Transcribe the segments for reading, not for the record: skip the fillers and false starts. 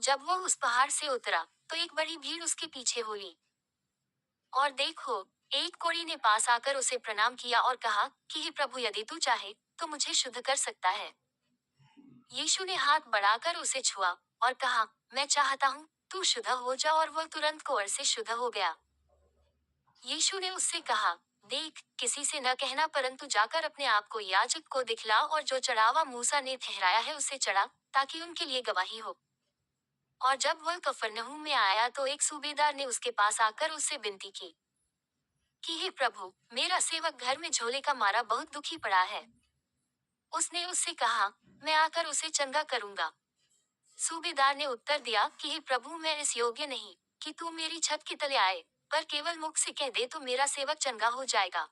जब वो उस पहाड़ से उतरा, तो एक बड़ी भीड़ उसके पीछे हुई। और देखो, एक कोढ़ी ने पास आकर उसे प्रणाम किया और कहा कि हे प्रभु, यदि तू चाहे तो मुझे शुद्ध कर सकता है। यीशु ने हाथ बढ़ाकर उसे छुआ और कहा, मैं चाहता हूँ, तू शुद्ध हो जा। और वह तुरंत कोढ़ से शुद्ध हो गया। यीशु ने उससे कहा, देख, किसी से न कहना, परंतु जाकर अपने आप को याजक को दिखला और जो चढ़ावा मूसा ने ठहराया है उसे चढ़ा, ताकि उनके लिए गवाही हो। और जब वह कफरनहूम में आया तो एक सूबेदार ने उसके पास आकर उससे विनती की कि हे प्रभु, मेरा सेवक घर में झोले का मारा बहुत दुखी पड़ा है। उसने उससे कहा, मैं आकर उसे चंगा करूंगा। सूबेदार ने उत्तर दिया कि हे प्रभु, मैं इस योग्य नहीं कि तू मेरी छत के तले आए, पर केवल मुख से कह दे तो मेरा सेवक चंगा हो जाएगा।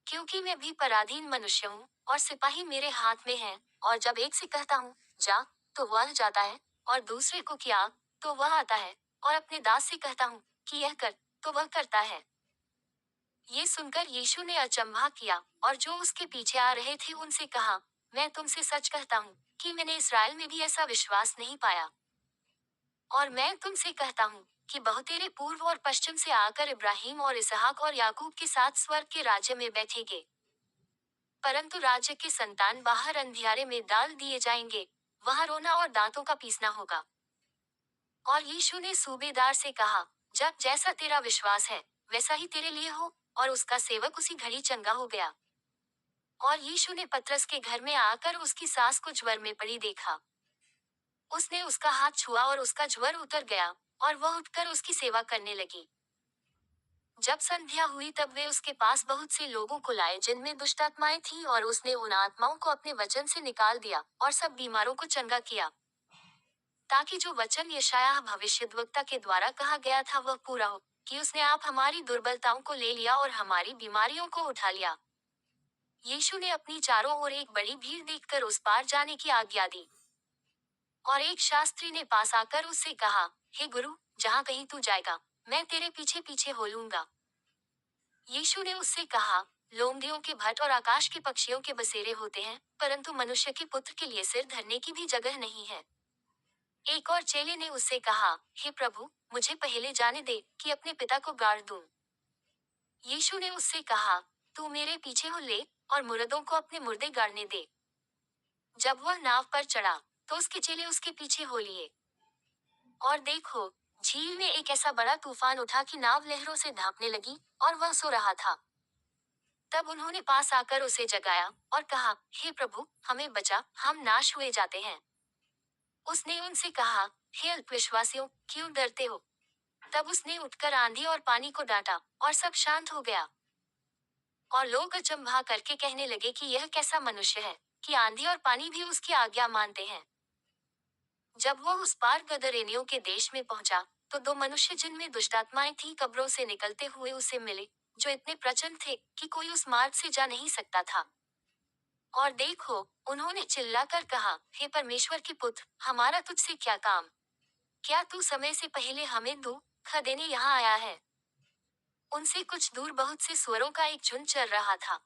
क्योंकि मैं भी पराधीन मनुष्य हूँ, और सिपाही मेरे हाथ में हैं, और जब एक से कहता हूँ, जा, तो वह जाता है, और दूसरे को क्या, तो वह आता है, और अपने दास से कहता हूँ कि यह कर, तो वह करता है। ये सुनकर यीशु ने अचंभा किया, और जो उसके पीछे आ रहे थे उनसे कहा, मैं तुमसे सच कहता हूँ कि मैंने इसराइल में भी ऐसा विश्वास नहीं पाया। और मैं तुमसे कहता हूँ कि बहुतेरे पूर्व और पश्चिम से आकर इब्राहिम और इसहाक और याकूब के साथ स्वर्ग के राज्य में बैठेंगे, परंतु राज्य के संतान बाहर अंधियारे में डाल दिए जाएंगे, वहां रोना और दांतों का पीसना होगा। और यीशु ने सूबेदार से कहा, जब जैसा तेरा विश्वास है वैसा ही तेरे लिए हो। और उसका सेवक उसी घड़ी चंगा हो गया। और यीशु ने पतरस के घर में आकर उसकी सास को ज्वर में पड़ी देखा। उसने उसका हाथ छुआ और उसका ज्वर उतर गया, और वह उठकर उसकी सेवा करने लगी। जब संध्या हुई तब वे उसके पास बहुत से लोगों को लाए जिनमें दुष्ट आत्माएं थीं, और उसने उन आत्माओं को अपने वचन से निकाल दिया और सब बीमारों को चंगा किया, ताकि जो वचन यशायाह भविष्यद्वक्ता के द्वारा कहा गया था वह पूरा हो, कि उसने आप हमारी दुर्बलताओं को ले लिया और हमारी बीमारियों को उठा लिया। यीशु ने अपनी चारों ओर एक बड़ी भीड़ देखकर उस पार जाने की आज्ञा दी। और एक शास्त्री ने पास आकर उससे कहा, हे गुरु, जहाँ कहीं तू जाएगा, मैं तेरे पीछे पीछे हो लूंगा। यीशु ने उससे कहा, लोमड़ियों के भट्ट और आकाश के पक्षियों के बसेरे होते हैं, परंतु मनुष्य के पुत्र के लिए सिर धरने की भी जगह नहीं है। एक और चेले ने उससे कहा, हे प्रभु, मुझे पहले जाने दे कि अपने पिता को गाड़ दूं। यीशु ने उससे कहा, तू मेरे पीछे हो ले, और मुर्दों को अपने मुर्दे गाड़ने दे। जब वह नाव पर चढ़ा, तो उसके चेले उसके पीछे हो लिए। और देखो, झील में एक ऐसा बड़ा तूफान उठा कि नाव लहरों से ढांपने लगी, और वह सो रहा था। तब उन्होंने पास आकर उसे जगाया और कहा, हे प्रभु, हमें बचा, हम नाश हुए जाते हैं। उसने उनसे कहा, हे अल्पविश्वासियों, क्यों डरते हो? तब उसने उठकर आंधी और पानी को डांटा, और सब शांत हो गया। और लोग अचंभा करके कहने लगे कि यह कैसा मनुष्य है कि आंधी और पानी भी उसकी आज्ञा मानते हैं। जब वो उस पार गदरेनियों के देश में पहुंचा, तो दो मनुष्य जिनमें दुष्टात्माएं थीं कब्रों से निकलते हुए उसे मिले, जो इतने प्रचंड थे कि कोई उस मार्ग से जा नहीं सकता था। और देखो, उन्होंने चिल्लाकर कहा, हे परमेश्वर के पुत्र, हमारा तुझसे क्या काम? क्या तू समय से पहले हमें दुख देने यहाँ आया है? उनसे कुछ दूर बहुत से सुअरों का एक झुंड चर रहा था।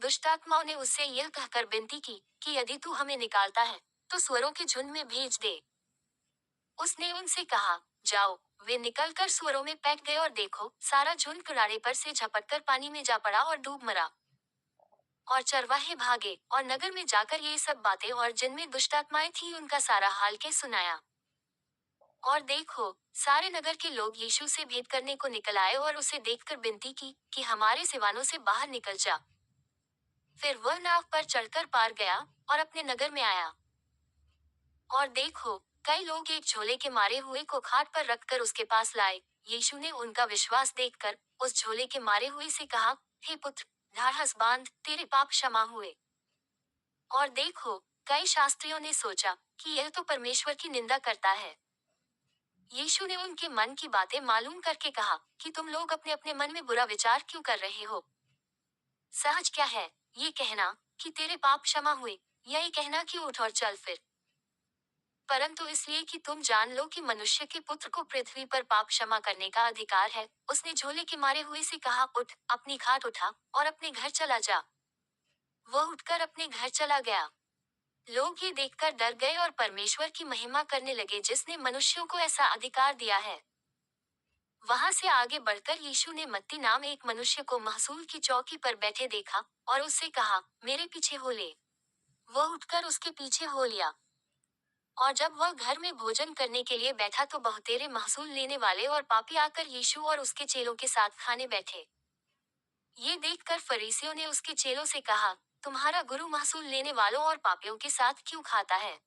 दुष्टात्माओं ने उससे यह कहकर विनती की कि यदि तू हमें निकालता है, तो सुअरों के झुंड में भेज दे। उसने उनसे कहा, जाओ। वे निकलकर सुअरों में पैठ गए, और देखो, सारा झुंड किनारे पर से झपटकर पानी में जा पड़ा और डूब मरा। और चरवाहे भागे और नगर में जाकर ये सब बातें और जिनमें दुष्टात्माएं थी उनका सारा हाल के सुनाया। और देखो, सारे नगर के लोग यीशु से भेंट करने को निकल आए और उसे देखकर विनती की कि हमारे सिवानों से बाहर निकल जा। फिर वह नाव पर चढ़कर पार गया और अपने नगर में आया। और देखो, कई लोग एक झोले के मारे हुए को खाट पर रखकर उसके पास लाए। यीशु ने उनका विश्वास देखकर उस झोले के मारे हुए से कहा, हे पुत्र, ढाढ़स बांध, तेरे पाप क्षमा हुए। और देखो, कई शास्त्रियों ने सोचा कि यह तो परमेश्वर की निंदा करता है। यीशु ने उनके मन की बातें मालूम करके कहा कि तुम लोग अपने अपने मन में बुरा विचार क्यों कर रहे हो? सहज क्या है, ये कहना कि तेरे पाप क्षमा हुए, या ये कहना कि उठ और चल फिर? परंतु इसलिए कि तुम जान लो कि मनुष्य के पुत्र को पृथ्वी पर पाप क्षमा करने का अधिकार है। उसने झोले के मारे हुए से कहा, उठ, अपनी खाट उठा और अपने घर चला जा। वह उठकर अपने घर चला गया। लोग ये देखकर डर गए और परमेश्वर की महिमा करने लगे जिसने मनुष्यों को ऐसा अधिकार दिया है। वहां से आगे बढ़कर यीशु ने मत्ती नाम एक मनुष्य को महसूल की चौकी पर बैठे देखा और उससे कहा, मेरे पीछे हो ले। वह उठकर उसके पीछे हो लिया। और जब वह घर में भोजन करने के लिए बैठा तो बहुतेरे महसूल लेने वाले और पापी आकर यीशु और उसके चेलों के साथ खाने बैठे। ये देखकर फरीसियों ने उसके चेलों से कहा, तुम्हारा गुरु महसूल लेने वालों और पापियों के साथ क्यों खाता है?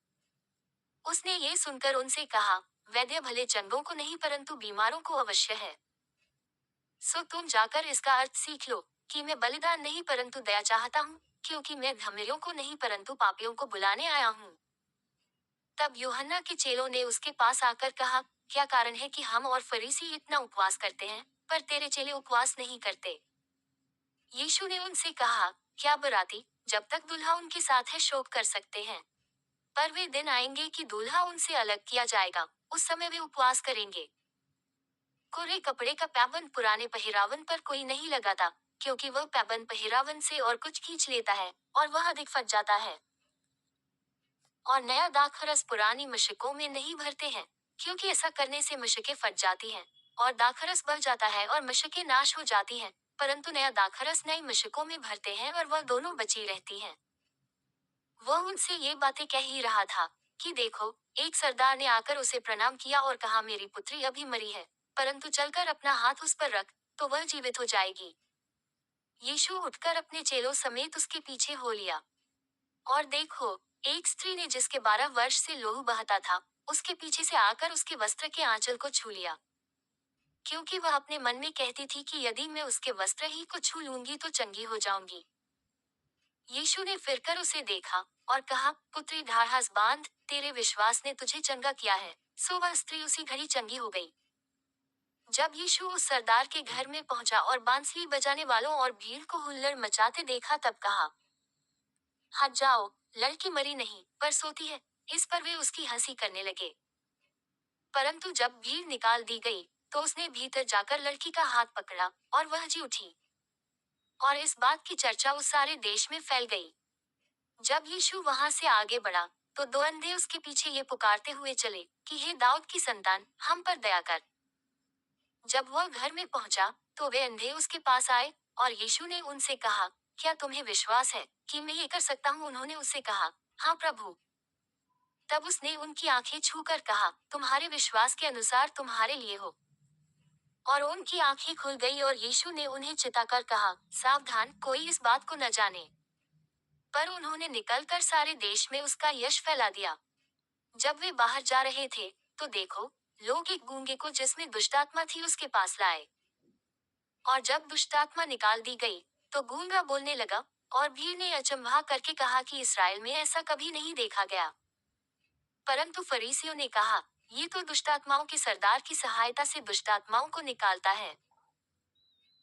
उसने ये सुनकर उनसे कहा, वैद्य भले चंगों को नहीं परंतु बीमारों को अवश्य है। सो तुम जाकर इसका अर्थ सीख लो कि मैं बलिदान नहीं परंतु दया चाहता हूँ, क्योंकि मैं धर्मियों को नहीं परंतु पापियों को बुलाने आया हूँ। तब यूहन्ना के चेलों ने उसके पास आकर कहा, क्या कारण है कि हम और फरीसी इतना उपवास करते हैं, पर तेरे चेले उपवास नहीं करते? यीशु ने उनसे कहा, क्या बराती जब तक दूल्हा उनके साथ है शोक कर सकते हैं? पर वे दिन आएंगे कि दूल्हा उनसे अलग किया जाएगा, उस समय वे उपवास करेंगे। कोरे कपड़े का पैबंद पुराने पहिरावन पर कोई नहीं लगाता, क्योंकि वह पैबंद पहिरावन से और कुछ खींच लेता है और वह अधिक फट जाता है। और नया दाखरस पुरानी मशकों में नहीं भरते हैं, क्योंकि ऐसा करने से मशकें फट जाती हैं और दाखरस बढ़ जाता है और मशकें नाश हो जाती हैं। परंतु नया दाखरस नई मशकों में भरते हैं और वह दोनों बची रहती हैं। वह उनसे ये बातें कह ही रहा था कि देखो, एक सरदार ने आकर उसे प्रणाम किया और कहा, मेरी पुत्री अभी मरी है, परंतु चलकर अपना हाथ उस पर रख, तो वह जीवित हो जाएगी। यीशु उठकर अपने चेलों समेत उसके पीछे हो लिया। और देखो, एक स्त्री ने जिसके 12 वर्ष से लहू बहता था, उसके पीछे से आकर उसके वस्त्र के आंचल को छू लिया, क्योंकि वह अपने मन में कहती थी कि यदि मैं उसके वस्त्र ही को छू लूंगी तो चंगी हो जाऊंगी। यीशु ने फिरकर उसे देखा और कहा, पुत्री ढाढ़स बांध, तेरे विश्वास ने तुझे चंगा किया है। सो वह स्त्री उसी घड़ी चंगी हो गई। जब यीशु उस सरदार के घर में पहुंचा और बांसुरी बजाने वालों और भीड़ को हुल्लड़ मचाते देखा तब कहा, हट जाओ, लड़की मरी नहीं पर सोती है। इस पर वे उसकी हंसी करने लगे। परंतु जब भीड़ निकाल दी गई, तो उसने भीतर जाकर लड़की का हाथ पकड़ा और वह जी उठी। और इस बात की चर्चा उस सारे देश में फैल गई। जब यीशु वहां से आगे बढ़ा, तो दो अंधे उसके पीछे ये पुकारते हुए चले कि हे दाऊद की संतान, हम पर दया कर। जब वह घर में पहुंचा, तो वे अंधे उसके पास आए और यीशु ने उनसे कहा, क्या तुम्हें विश्वास है कि मैं ये कर सकता हूँ? उन्होंने उससे कहा, हाँ प्रभु। तब उसने उनकी आंखें छूकर कहा, तुम्हारे विश्वास के अनुसार तुम्हारे लिए हो। और उनकी आंखें खुल गई और यीशु ने उन्हें चिताकर कहा, सावधान, कोई इस बात को न जाने। पर उन्होंने निकलकर सारे देश में उसका यश फैला दिया। जब वे बाहर जा रहे थे, तो देखो, लोग एक गूंगे को जिसमें दुष्टात्मा थी उसके पास लाए। और जब दुष्टात्मा निकाल दी गई, तो गूंगा बोलने लगा और भीड़ ने अचंभा करके कहा कि इसराइल में ऐसा कभी नहीं देखा गया। परंतु फरीसियों ने कहा, ये तो दुष्टात्माओं के सरदार की सहायता से दुष्टात्माओं को निकालता है।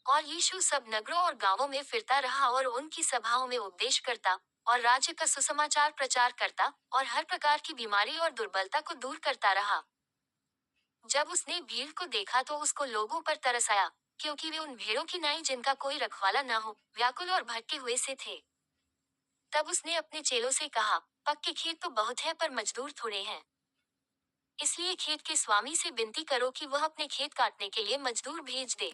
और यीशु सब नगरों और गांवों में फिरता रहा और उनकी सभाओं में उपदेश करता और राज्य का सुसमाचार प्रचार करता और हर प्रकार की बीमारी और दुर्बलता को दूर करता रहा। जब उसने भीड़ को देखा तो उसको लोगों पर तरस आया, क्योंकि वे उन भेड़ों की नाई जिनका कोई रखवाला न हो, व्याकुल और भटके हुए से थे। तब उसने अपने चेलों से कहा, पक्के खेत तो बहुत है पर मजदूर थोड़े हैं। इसलिए खेत के स्वामी से विनती करो कि वह अपने खेत काटने के लिए मजदूर भेज दे।